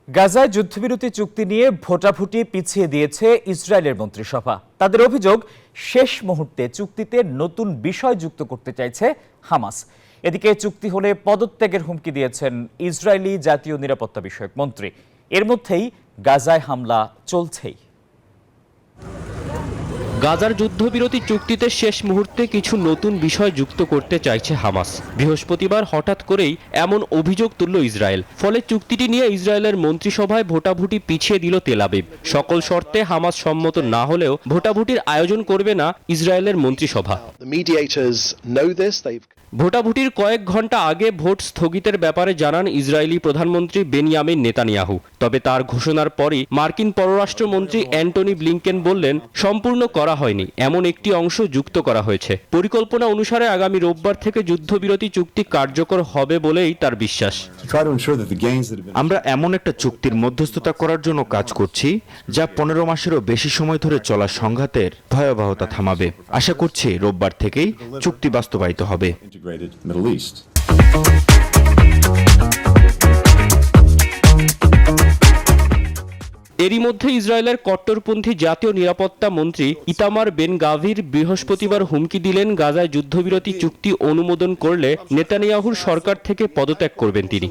গাজায় যুদ্ধবিরতি চুক্তি নিয়ে ভোটাভুটি পিছিয়ে দিয়েছে ইসরায়েলের মন্ত্রিসভা। তাদের অভিযোগ, শেষ মুহূর্তে চুক্তিতে নতুন বিষয় যুক্ত করতে চাইছে হামাস। এদিকে চুক্তি হলে পদত্যাগের হুমকি দিয়েছেন ইসরায়েলি জাতীয় নিরাপত্তা বিষয়ক মন্ত্রী। এর মধ্যেই গাজায় হামলা চলছেই। গাজার যুদ্ধবিরতি চুক্তিতে শেষ মুহূর্তে কিছু নতুন বিষয় যুক্ত করতে চাইছে হামাস। বৃহস্পতিবার হঠাৎ করেই এমন অভিযোগ তুলল ইসরায়েল। ফলে চুক্তিটি নিয়ে ইসরায়েলের মন্ত্রিসভায় ভোটাভুটি পিছিয়ে দিল তেল আবিব। সকল শর্তে হামাস সম্মত না হলেও ভোটাভুটির আয়োজন করবে না ইসরায়েলের মন্ত্রিসভা। ভোটাভুটির কয়েক ঘন্টা আগে ভোট স্থগিতের ব্যাপারে জানান ইসরায়েলি প্রধানমন্ত্রী বেনিয়ামিন নেতানিয়াহু। তবে তার ঘোষণার পরই মার্কিন পররাষ্ট্রমন্ত্রী অ্যান্টনি ব্লিংকেন বললেন, সম্পূর্ণ করা হয়নি, এমন একটি অংশ যুক্ত করা হয়েছে। পরিকল্পনা অনুসারে আগামী রোববার থেকে যুদ্ধবিরতি চুক্তি কার্যকর হবে বলেই তার বিশ্বাস। আমরা এমন একটা চুক্তির মধ্যস্থতা করার জন্য কাজ করছি যা 15 মাসেরও বেশি সময় ধরে চলা সংঘাতের ভয়াবহতা থামাবে। আশা করছি রোববার থেকেই চুক্তি বাস্তবায়িত হবে। এরই মধ্যে ইসরায়েলের কট্টরপন্থী জাতীয় নিরাপত্তা মন্ত্রী ইতামার বেন গাভির বৃহস্পতিবার হুমকি দিলেন, গাজায় যুদ্ধবিরতি চুক্তি অনুমোদন করলে নেতানিয়াহুর সরকার থেকে পদত্যাগ করবেন তিনি।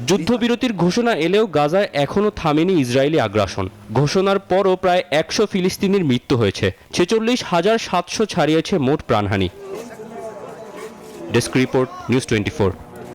যুদ্ধবিরতির ঘোষণা এলেও গাজায় এখনও থামেনি ইসরায়েলি আগ্রাসন। ঘোষণার পরও প্রায় 100 ফিলিস্তিনির মৃত্যু হয়েছে, 46,700 ছাড়িয়েছে মোট প্রাণহানি। Desk report, news 24।